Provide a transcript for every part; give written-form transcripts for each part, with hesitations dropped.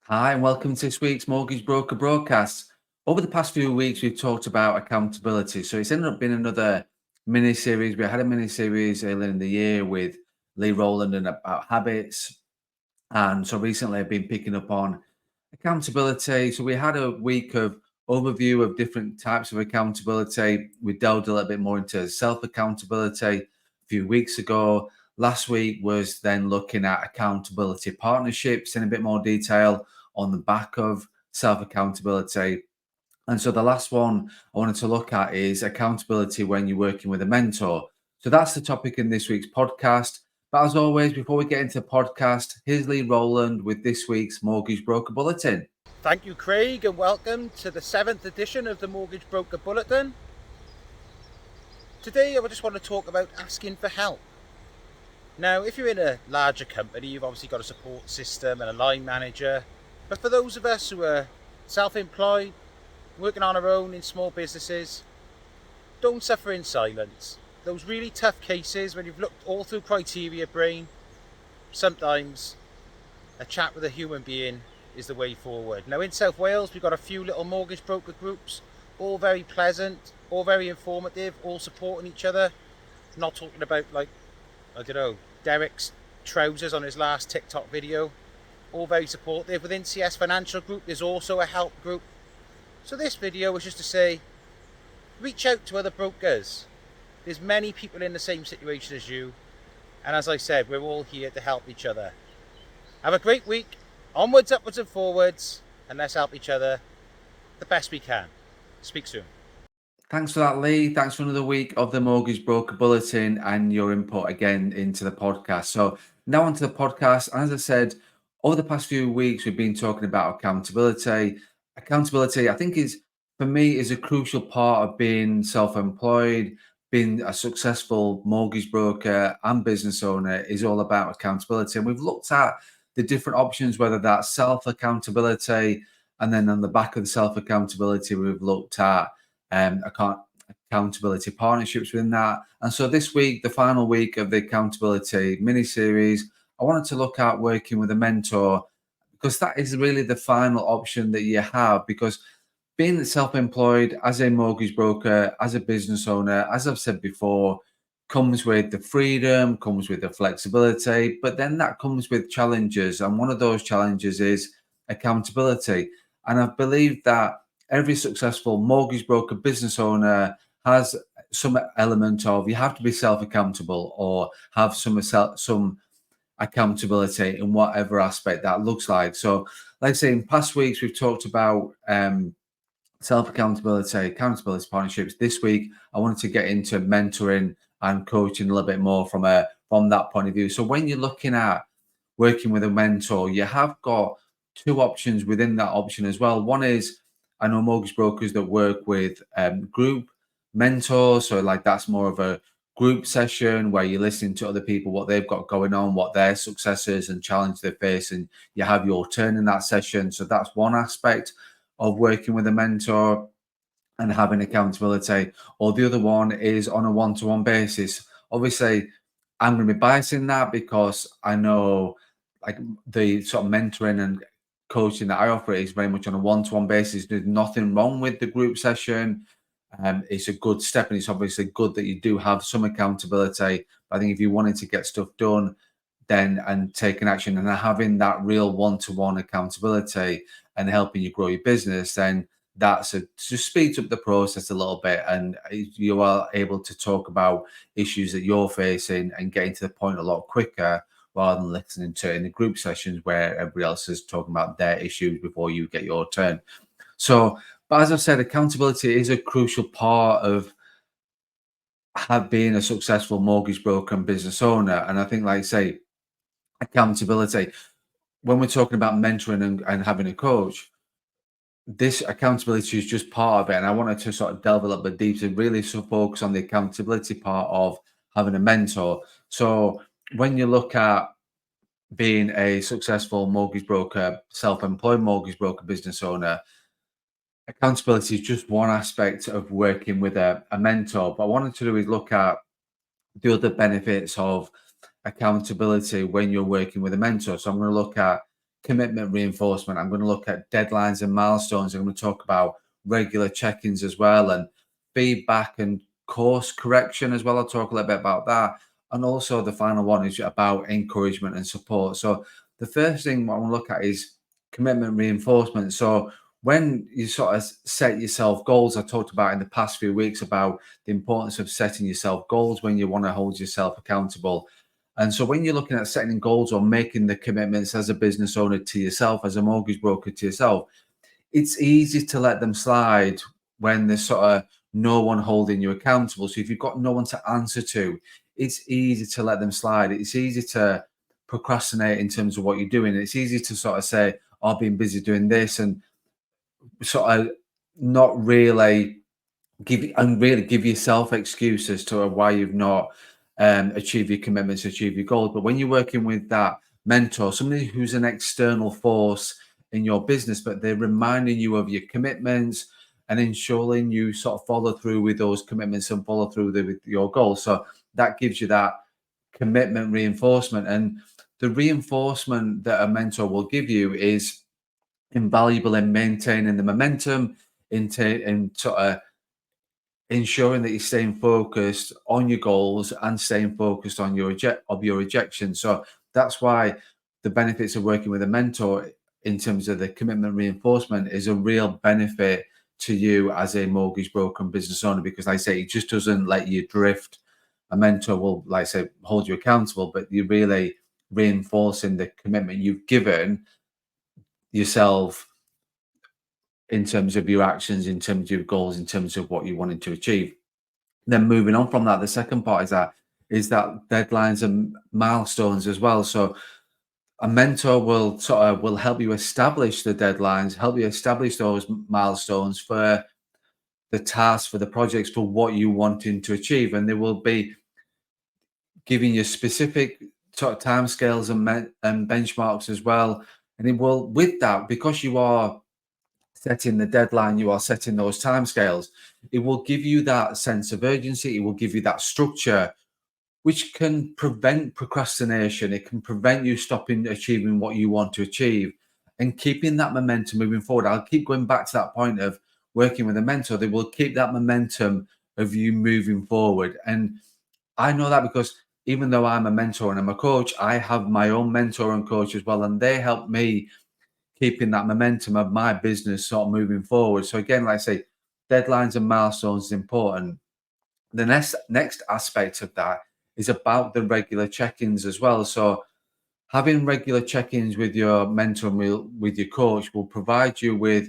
Hi, and welcome to this week's Mortgage Broker broadcast. Over the past few weeks, we've talked about accountability. So it's ended up being another mini series. We had a mini series earlier in the year with Lee Rowland and about habits. And so recently, I've been picking up on accountability. So we had a week of overview of different types of accountability. We delved a little bit more into self accountability a few weeks ago. Last week was then looking at accountability partnerships in a bit more detail on the back of self accountability. And so the last one I wanted to look at is accountability when you're working with a mentor. So that's the topic in this week's podcast. But as always, before we get into the podcast, here's Lee Rowland with this week's Mortgage Broker Bulletin. Thank you, Craig, and welcome to the 7th edition of the Mortgage Broker Bulletin. Today, I just want to talk about asking for help. Now, if you're in a larger company, you've obviously got a support system and a line manager. But for those of us who are self-employed, working on our own in small businesses, don't suffer in silence. Those really tough cases when you've looked all through criteria brain, sometimes a chat with a human being is the way forward. Now in South Wales, we've got a few little mortgage broker groups, all very pleasant, all very informative, all supporting each other. Not talking about Derek's trousers on his last TikTok video. All very supportive. Within CS Financial Group, there's also a help group. So this video was just to say, reach out to other brokers. There's many people in the same situation as you. And as I said, we're all here to help each other. Have a great week. Onwards, upwards and forwards, and let's help each other the best we can. Speak soon. Thanks for that, Lee. Thanks for another week of the Mortgage Broker Bulletin and your input again into the podcast. So now onto the podcast. As I said, over the past few weeks, we've been talking about accountability. Accountability, I think, is for me is a crucial part of being self-employed, being a successful mortgage broker and business owner is all about accountability. And we've looked at the different options, whether that's self-accountability, and then on the back of the self-accountability, we've looked at accountability partnerships within that. And so this week, the final week of the accountability mini series, I wanted to look at working with a mentor because that is really the final option that you have. Because being self-employed as a mortgage broker, as a business owner, as I've said before, comes with the freedom, comes with the flexibility, but then that comes with challenges. And one of those challenges is accountability. And I believe that every successful mortgage broker business owner has some element of you have to be self-accountable or have some accountability in whatever aspect that looks like. So, like I say, in past weeks we've talked about self-accountability, accountability partnerships. This week I wanted to get into mentoring and coaching a little bit more from that point of view. So when you're looking at working with a mentor, you have got two options within that option as well. One is I know mortgage brokers that work with group mentors. So like that's more of a group session where you're listening to other people, what they've got going on, what their successes and challenges they face, and you have your turn in that session. So that's one aspect of working with a mentor and having accountability. Or the other one is on a one-to-one basis. Obviously, I'm going to be biasing that because I know like the sort of mentoring and coaching that I offer is very much on a one-to-one basis. There's nothing wrong with the group session. It's a good step, and it's obviously good that you do have some accountability. But I think if you wanted to get stuff done, then and taking action and having that real one-to-one accountability and helping you grow your business, then just speeds up the process a little bit, and you are able to talk about issues that you're facing and getting to the point a lot quicker rather than listening to it in the group sessions where everybody else is talking about their issues before you get your turn. So, but as I've said, accountability is a crucial part of being a successful mortgage broker and business owner. And I think, like I say, accountability, when we're talking about mentoring and having a coach, this accountability is just part of it. And I wanted to sort of delve a little bit deeper, really focus on the accountability part of having a mentor. So when you look at being a successful mortgage broker, self-employed mortgage broker, business owner, accountability is just one aspect of working with a mentor. But I wanted to do is look at the other benefits of accountability when you're working with a mentor. So I'm going to look at commitment reinforcement. I'm going to look at deadlines and milestones. I'm going to talk about regular check-ins as well, and feedback and course correction as well. I'll talk a little bit about that. And also the final one is about encouragement and support. So the first thing I want to look at is commitment reinforcement. So when you sort of set yourself goals, I talked about in the past few weeks about the importance of setting yourself goals when you want to hold yourself accountable. And so when you're looking at setting goals or making the commitments as a business owner to yourself, as a mortgage broker to yourself, it's easy to let them slide when there's sort of no one holding you accountable. So if you've got no one to answer to, it's easy to let them slide. It's easy to procrastinate in terms of what you're doing. It's easy to sort of say, "Oh, I've been busy doing this," and sort of not really give yourself excuses to why you've not achieved your commitments, achieved your goals. But when you're working with that mentor, somebody who's an external force in your business, but they're reminding you of your commitments and ensuring you sort of follow through with those commitments and follow through with your goals. So that gives you that commitment reinforcement. And the reinforcement that a mentor will give you is invaluable in maintaining the momentum, in sort of ensuring that you're staying focused on your goals and staying focused on your rejection. So that's why the benefits of working with a mentor in terms of the commitment reinforcement is a real benefit to you as a mortgage broker and business owner, because like I say, it just doesn't let you drift. A mentor will, like I say, hold you accountable, but you're really reinforcing the commitment you've given yourself in terms of your actions, in terms of your goals, in terms of what you wanted to achieve. Then moving on from that, the second part is that deadlines and milestones as well. So a mentor will help you establish the deadlines, help you establish those milestones for the tasks, for the projects, for what you wanting to achieve, and they will be giving you specific sort of timescales and benchmarks as well. And it will, with that, because you are setting the deadline, you are setting those timescales, it will give you that sense of urgency, it will give you that structure, which can prevent procrastination. It can prevent you stopping achieving what you want to achieve and keeping that momentum moving forward. I'll keep going back to that point of working with a mentor. They will keep that momentum of you moving forward. And I know that because even though I'm a mentor and I'm a coach, I have my own mentor and coach as well. And they help me keeping that momentum of my business sort of moving forward. So again, like I say, deadlines and milestones is important. The next aspect of that is about the regular check-ins as well. So having regular check-ins with your mentor and with your coach will provide you with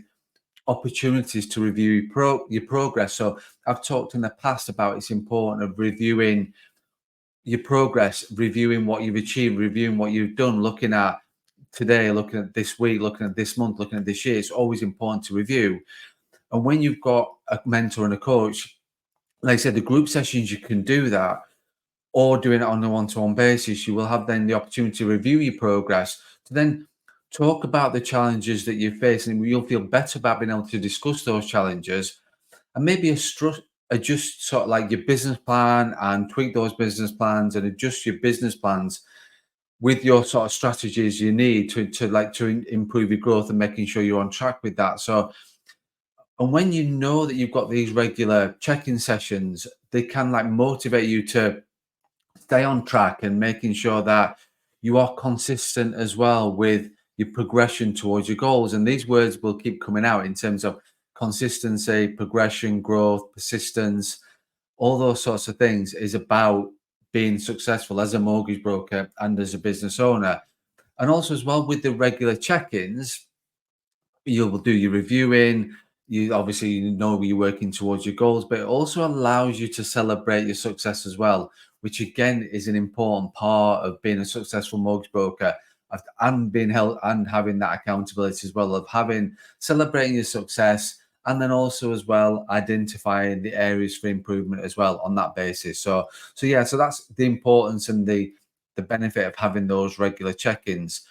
opportunities to review your progress. So I've talked in the past about it's important of reviewing your progress, reviewing what you've achieved, reviewing what you've done, looking at today, looking at this week, looking at this month, looking at this year. It's always important to review. And when you've got a mentor and a coach, like I said, the group sessions, you can do that, or doing it on a one-to-one basis. You will have then the opportunity to review your progress, to then talk about the challenges that you're facing. You'll feel better about being able to discuss those challenges and maybe adjust sort of like your business plan and tweak those business plans and adjust your business plans with your sort of strategies you need to improve your growth and making sure you're on track with that. So, and when you know that you've got these regular check-in sessions, they can like motivate you to stay on track and making sure that you are consistent as well with your progression towards your goals. And these words will keep coming out in terms of consistency, progression, growth, persistence, all those sorts of things is about being successful as a mortgage broker and as a business owner. And also as well with the regular check-ins, you will do your reviewing. You obviously know you're working towards your goals, but it also allows you to celebrate your success as well, which again is an important part of being a successful mortgage broker and being held and having that accountability as well of having celebrating your success and then also as well identifying the areas for improvement as well on that basis. So yeah, so that's the importance and the benefit of having those regular check-ins.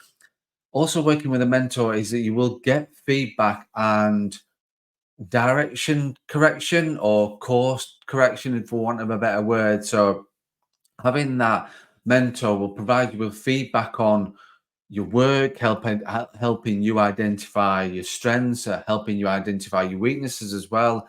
Also, working with a mentor is that you will get feedback and direction correction or course correction, for want of a better word. So, having that mentor will provide you with feedback on your work, helping you identify your strengths, helping you identify your weaknesses as well,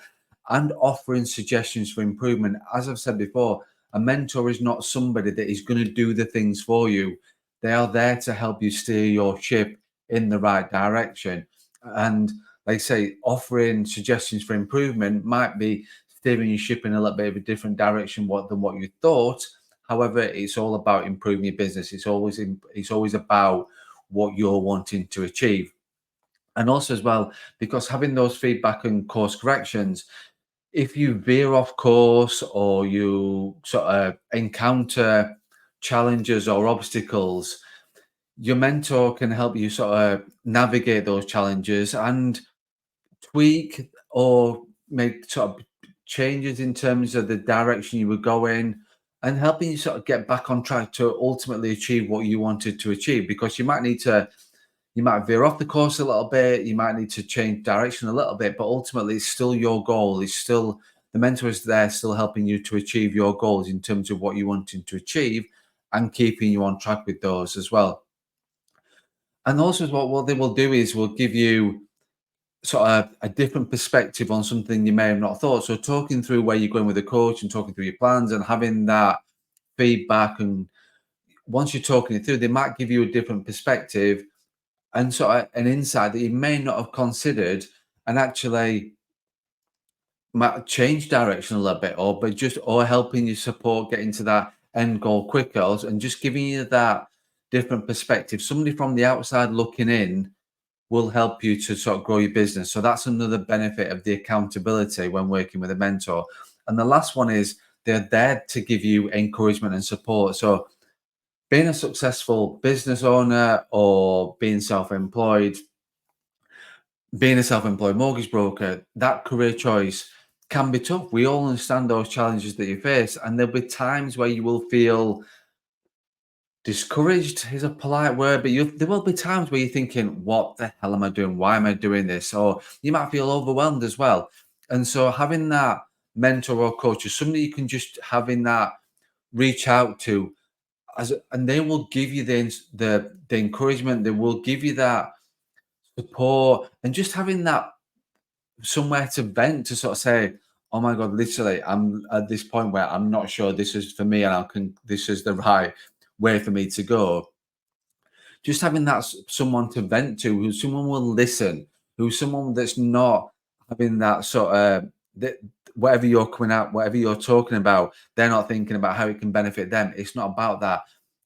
and offering suggestions for improvement. As I've said before, a mentor is not somebody that is going to do the things for you. They are there to help you steer your ship in the right direction. And like I say, offering suggestions for improvement might be steering your ship in a little bit of a different direction than what you thought. However, it's all about improving your business. It's always about what you're wanting to achieve. And also as well, because having those feedback and course corrections, if you veer off course or you sort of encounter challenges or obstacles, your mentor can help you sort of navigate those challenges and tweak or make sort of changes in terms of the direction you were going, and helping you sort of get back on track to ultimately achieve what you wanted to achieve. Because you might veer off the course a little bit, you might need to change direction a little bit, but ultimately it's still your goal. It's still the mentor is there, still helping you to achieve your goals in terms of what you wanted to achieve, and keeping you on track with those as well. And also, as well, what they will do is will give you sort of a different perspective on something you may have not thought. So talking through where you're going with the coach and talking through your plans and having that feedback, and once you're talking it through, they might give you a different perspective and sort of an insight that you may not have considered, and actually might change direction a little bit, or helping you support getting to that end goal quicker, and just giving you that different perspective. Somebody from the outside looking in will help you to sort of grow your business. So that's another benefit of the accountability when working with a mentor. And the last one is they're there to give you encouragement and support. So being a successful business owner or being a self-employed mortgage broker, that career choice can be tough. We all understand those challenges that you face, and there'll be times where you will feel discouraged is a polite word, but there will be times where you're thinking, what the hell am I doing? Why am I doing this? Or you might feel overwhelmed as well. And so having that mentor or coach is somebody you can just having that reach out to, and they will give you the encouragement, they will give you that support, and just having that somewhere to vent, to sort of say, oh my God, literally, I'm at this point where I'm not sure this is for me, and this is the right way for me to go. Just having that someone to vent to, who someone will listen, who's someone that's not having that sort of that whatever you're coming out, whatever you're talking about, they're not thinking about how it can benefit them. It's not about that.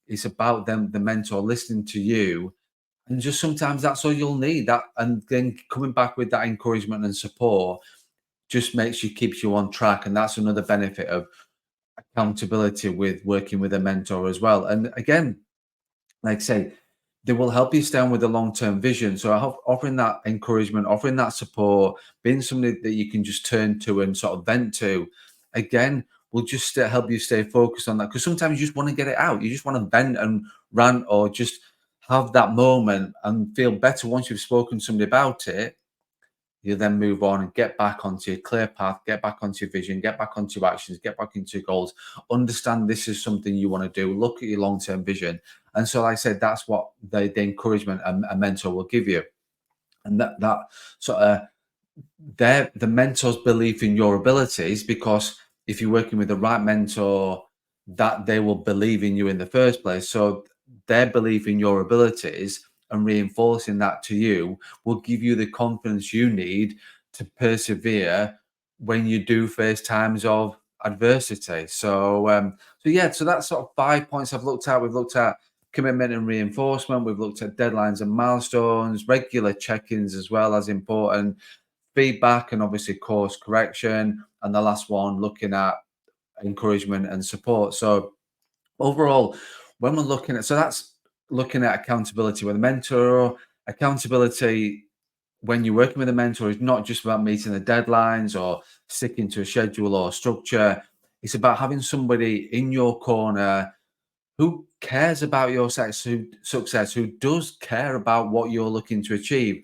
It's about them, the mentor, listening to you. And just sometimes that's all you'll need. That, and then coming back with that encouragement and support just keeps you on track. And that's another benefit of accountability with working with a mentor as well. And again, like I say, they will help you stand with a long-term vision. So offering that encouragement, offering that support, being somebody that you can just turn to and sort of vent to, again, will just help you stay focused on that. Because sometimes you just want to get it out. You just want to vent and rant, or just have that moment and feel better once you've spoken to somebody about it. You then move on and get back onto your clear path, get back onto your vision, get back onto your actions, get back into your goals, understand this is something you want to do, look at your long-term vision. And so, like I said, that's what the encouragement a mentor will give you. And that sort of the mentor's belief in your abilities, because if you're working with the right mentor, that they will believe in you in the first place. So their belief in your abilities and reinforcing that to you will give you the confidence you need to persevere when you do face times of adversity. So that's sort of 5 points I've looked at. We've looked at commitment and reinforcement. We've looked at deadlines and milestones, regular check-ins as well as important, feedback, and obviously course correction. And the last one, looking at encouragement and support. So overall, when we're looking at, so that's looking at accountability with a mentor. Accountability when you're working with a mentor is not just about meeting the deadlines or sticking to a schedule or structure. It's about having somebody in your corner who cares about your success, who does care about what you're looking to achieve,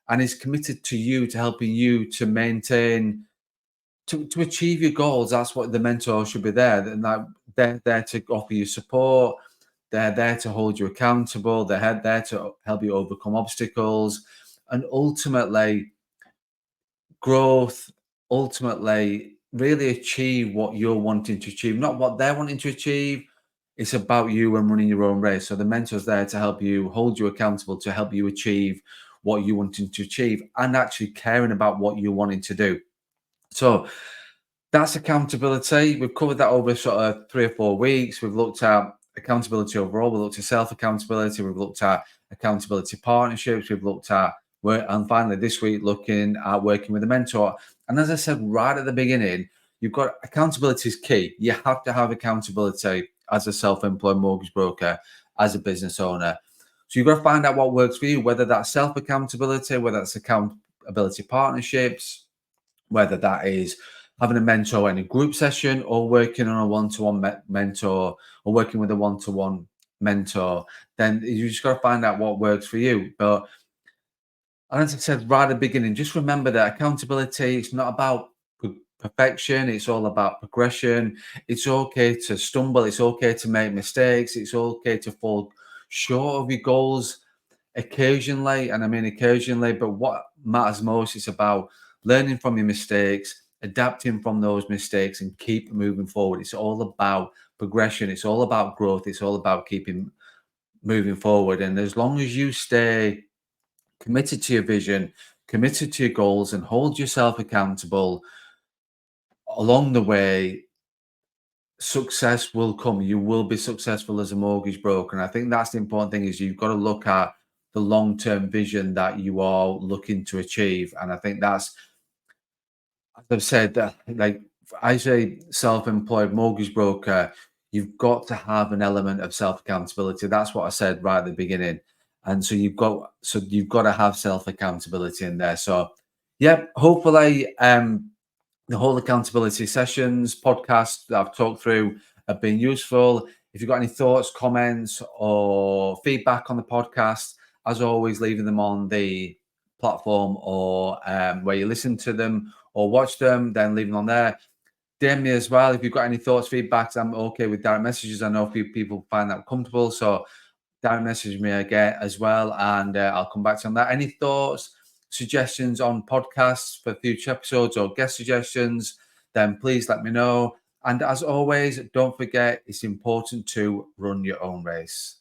and is committed to you, to helping you to maintain, to achieve your goals. That's what the mentor should be there. And that they're there to offer you support, They're there to hold you accountable. They're there to help you overcome obstacles, and ultimately growth, ultimately really achieve what you're wanting to achieve, not what they're wanting to achieve. It's about you and running your own race. So the mentor's there to help you, hold you accountable, to help you achieve what you're wanting to achieve, and actually caring about what you're wanting to do. So that's accountability. We've covered that over sort of 3 or 4 weeks. We've looked at accountability overall. We've looked at self-accountability. We've looked at accountability partnerships. We've looked at work, and finally this week looking at working with a mentor. And as I said right at the beginning, you've got accountability is key. You have to have accountability as a self-employed mortgage broker, as a business owner. So you've got to find out what works for you, whether that's self-accountability, whether that's accountability partnerships, whether that is having a mentor in a group session, or working on a one-to-one mentor, or working with a one-to-one mentor. Then you just got to find out what works for you. But as I said right at the beginning, just remember that accountability, it's not about perfection. It's all about progression. It's okay to stumble. It's okay to make mistakes. It's okay to fall short of your goals occasionally, and I mean occasionally, but what matters most is about learning from your mistakes, adapting from those mistakes, and keep moving forward. It's all about progression. It's all about growth. It's all about keeping moving forward. And as long as you stay committed to your vision, committed to your goals, and hold yourself accountable along the way, success will come. You will be successful as a mortgage broker. And I think that's the important thing, is you've got to look at the long-term vision that you are looking to achieve. And I think that's, as I've said, that like as a self-employed mortgage broker, you've got to have an element of self-accountability. That's what I said right at the beginning. And so you've got to have self-accountability in there. So yeah, hopefully the whole accountability sessions podcast that I've talked through have been useful. If you've got any thoughts, comments, or feedback on the podcast, as always, leaving them on the platform or where you listen to them or watch them, then leave them on there. DM me as well if you've got any thoughts, feedbacks. I'm okay with direct messages. I know a few people find that comfortable, so direct message me again as well, and I'll come back to you on that. Any thoughts, suggestions on podcasts for future episodes, or guest suggestions, then please let me know. And as always, don't forget, it's important to run your own race.